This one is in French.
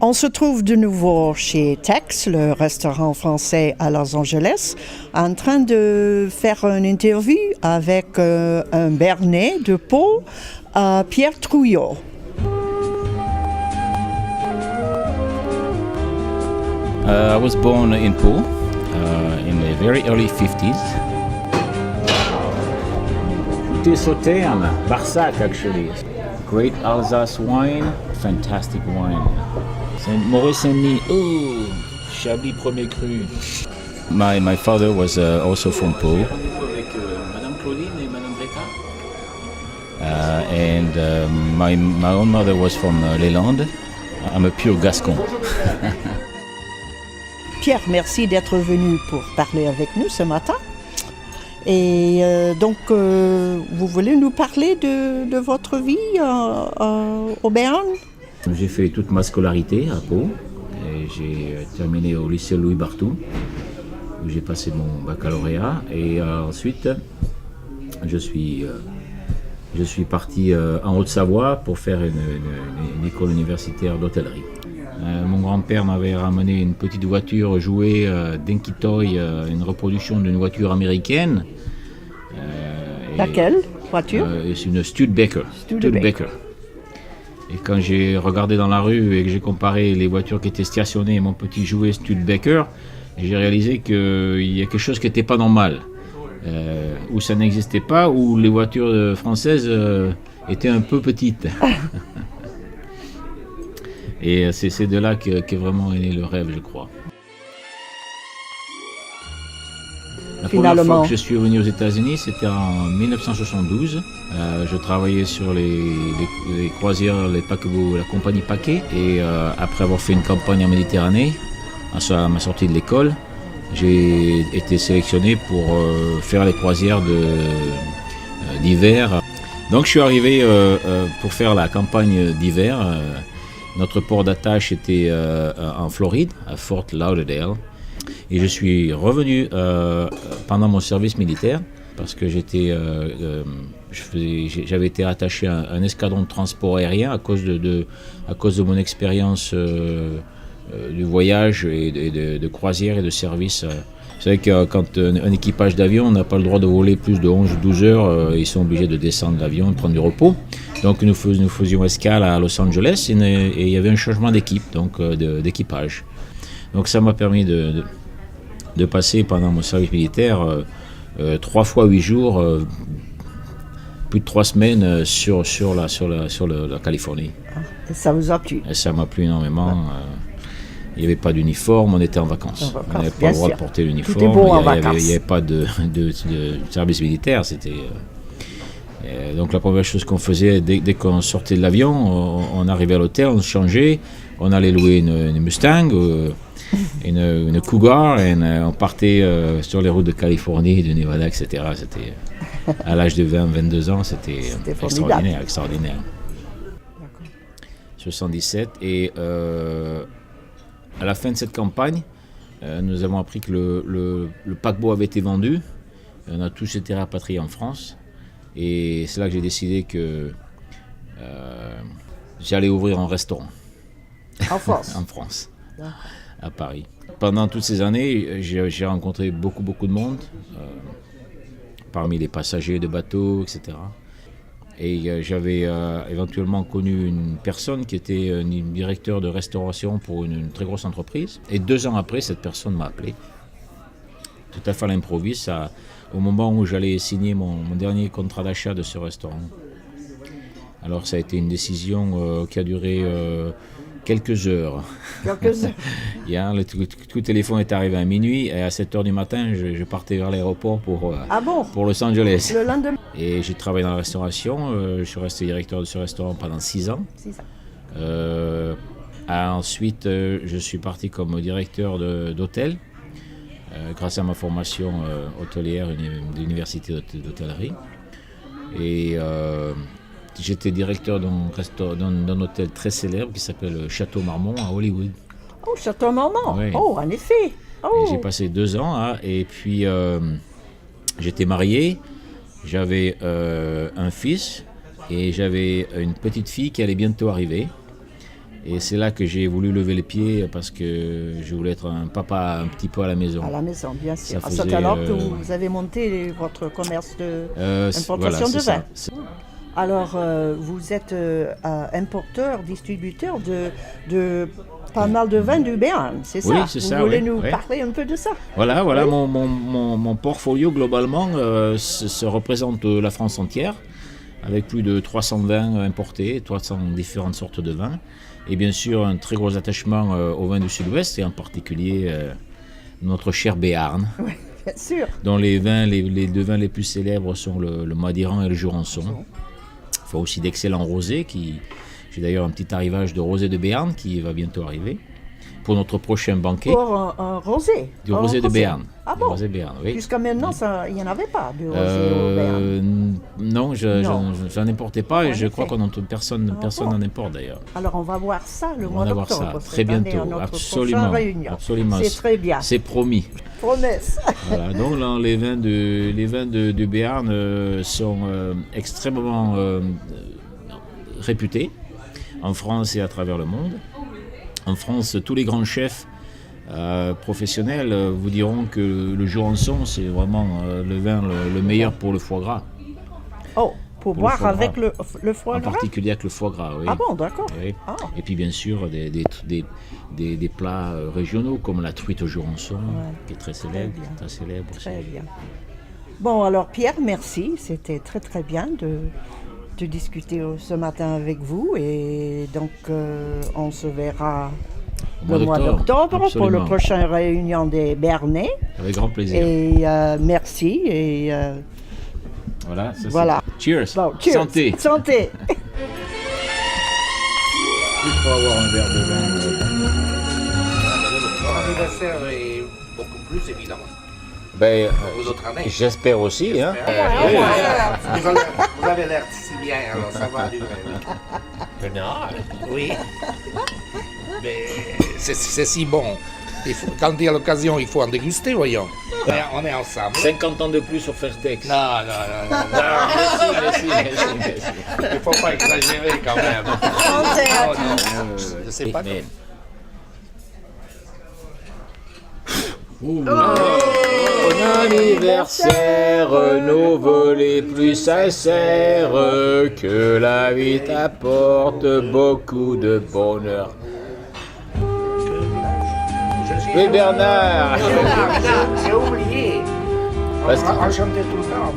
On se trouve de nouveau chez Tex, le restaurant français à Los Angeles, en train de faire une interview avec un Béarnais de Pau, Pierre Trouillot. I was born in Pau in the very early 50s. Côté Sauternes, Barsac actually. Great Alsace wine, fantastic wine. Maurice-Saint-Denis, oh, Chablis premier cru. My father was also from Pau. Avec Madame Claudine et Madame Rita. And my own mother was from Les Landes. I'm a pure Gascon. Pierre, merci d'être venu pour parler avec nous ce matin. Et donc, vous voulez nous parler de votre vie au Béarn? J'ai fait toute ma scolarité à Pau. Et j'ai terminé au lycée Louis Barthou, où j'ai passé mon baccalauréat. Et ensuite, je suis parti en Haute-Savoie pour faire une école universitaire d'hôtellerie. Mon grand-père m'avait ramené une petite voiture jouée Dinky Toy, une reproduction d'une voiture américaine. Laquelle voiture? C'est une Studebaker. Et quand j'ai regardé dans la rue et que j'ai comparé les voitures qui étaient stationnées et mon petit jouet Studebaker, j'ai réalisé qu'il y a quelque chose qui n'était pas normal. Où ça n'existait pas, où les voitures françaises étaient un peu petites. Et c'est de là qu'est vraiment né le rêve, je crois. La première fois que je suis venu aux États-Unis, c'était en 1972. Je travaillais sur les croisières, les paquebots, la compagnie Paquet. Et après avoir fait une campagne en Méditerranée, à ma sortie de l'école, j'ai été sélectionné pour faire les croisières d'hiver. Donc je suis arrivé pour faire la campagne d'hiver. Notre port d'attache était en Floride, à Fort Lauderdale. Et je suis revenu pendant mon service militaire parce que j'avais été attaché à un escadron de transport aérien à cause de mon expérience du voyage et de croisière et de service. Vous savez que quand un équipage d'avion n'a pas le droit de voler plus de 11 ou 12 heures, ils sont obligés de descendre de l'avion, de prendre du repos. Donc nous faisions escale à Los Angeles et il y avait un changement d'équipe, donc d'équipage. Donc ça m'a permis de passer pendant mon service militaire 3 fois 8 jours, plus de 3 semaines sur la Californie. Et ça vous a plu? Et ça m'a plu énormément. Il n'y avait pas d'uniforme, on était en vacances. On n'avait pas le droit de porter l'uniforme. Tout est beau en vacances. Il n'y avait pas de service militaire. Donc la première chose qu'on faisait dès qu'on sortait de l'avion, on arrivait à l'hôtel, on se changeait, on allait louer une Mustang, une Cougar, et on partait sur les routes de Californie, de Nevada, etc. C'était, à l'âge de 20-22 ans, c'était extraordinaire. 77 et à la fin de cette campagne, nous avons appris que le paquebot avait été vendu. On a tous été rapatriés en France. Et c'est là que j'ai décidé que j'allais ouvrir un restaurant. En France? En France, à Paris. Pendant toutes ces années, j'ai rencontré beaucoup de monde, parmi les passagers de bateaux, etc. Et j'avais éventuellement connu une personne qui était un directeur de restauration pour une très grosse entreprise. Et 2 ans après, cette personne m'a appelé, tout à fait à l'improviste, au moment où j'allais signer mon dernier contrat d'achat de ce restaurant. Alors ça a été une décision qui a duré quelques heures. Le coup de téléphone est arrivé à minuit et à 7h du matin, je partais vers l'aéroport pour Los Angeles. Le lendemain. Et j'ai travaillé dans la restauration. Je suis resté directeur de ce restaurant pendant 6 ans. 6 ans. Ensuite, je suis parti comme directeur d'hôtel. Grâce à ma formation hôtelière de l'université d'hôtellerie. Et j'étais directeur d'un hôtel très célèbre qui s'appelle Château Marmont à Hollywood. Oh, Château Marmont. Oui. Oh, en effet. Oh. Et j'ai passé 2 ans là, et puis j'étais marié, j'avais un fils et j'avais une petite fille qui allait bientôt arriver. Et c'est là que j'ai voulu lever les pieds parce que je voulais être un papa un petit peu à la maison. À la maison, bien sûr. Ça faisait, C'est alors que vous avez monté votre commerce d'importation voilà, de c'est vin. ça. Alors, vous êtes importeur, distributeur de pas mal de vins du Béarn, c'est ça? Oui, c'est ça. Vous voulez oui, nous oui. parler un peu de ça? Voilà, Oui. mon portfolio globalement se représente la France entière, avec plus de 300 vins importés, 300 différentes sortes de vins, et bien sûr un très gros attachement aux vins du Sud-Ouest, et en particulier notre cher Béarn, Oui, bien sûr. dont les deux vins les plus célèbres sont le Madiran et le Jurançon. Il faut aussi d'excellents rosés, j'ai d'ailleurs un petit arrivage de rosé de Béarn qui va bientôt arriver, pour notre prochain banquet. Pour un rosé? Du rosé de Béarn. Ah Du bon? rosé Béarn, oui. Jusqu'à maintenant, il n'y en avait pas de rosé au Béarn. Non, j'en importais pas et En je effet. crois personne n'en importe d'ailleurs. Alors, on va voir ça le On mois va voir d'octobre. ça cette très année, à bientôt, notre absolument. prochaine réunion. Absolument. C'est très bien. C'est promis. Promesse. Voilà, donc là, les vins de Béarn sont extrêmement réputés en France et à travers le monde. En France, tous les grands chefs professionnels vous diront que le Jurançon, c'est vraiment le vin le meilleur pour le foie gras. Oh, pour le boire foie avec gras. le foie En gras? particulier avec le foie gras, oui. Ah bon, d'accord. Oui. Ah. Et puis bien sûr des plats régionaux comme la truite au Jurançon, qui est très célèbre. bien. Très célèbre aussi. Très bien. Bon, alors Pierre, merci. C'était très très bien de discuter ce matin avec vous. Et donc, on se verra Au le mois d'octobre pour absolument. la prochaine réunion des Bernais. Avec grand plaisir. Et merci. Et Voilà. Ça, voilà. Cheers. Bon, cheers. Santé. Santé. Il faut avoir un verre de vin. L'anniversaire est beaucoup plus évidemment. Ben, Aux autres années. j'espère aussi. Hein. Vous avez l'air si bien, alors ça va durer. Bernard, oui. Mais c'est si bon. Quand il y a l'occasion, il faut en déguster, voyons. On est ensemble. 50 ans de plus sur Fairtex. Non. Merci. Il ne faut pas exagérer quand même. Santé à Non. Je ne sais pas. Mais- Bon anniversaire, nos vœux les plus sincères, que la vie t'apporte beaucoup de bonheur. Oui, Bernard. J'ai oublié. Parce que- On chantait tout le temps.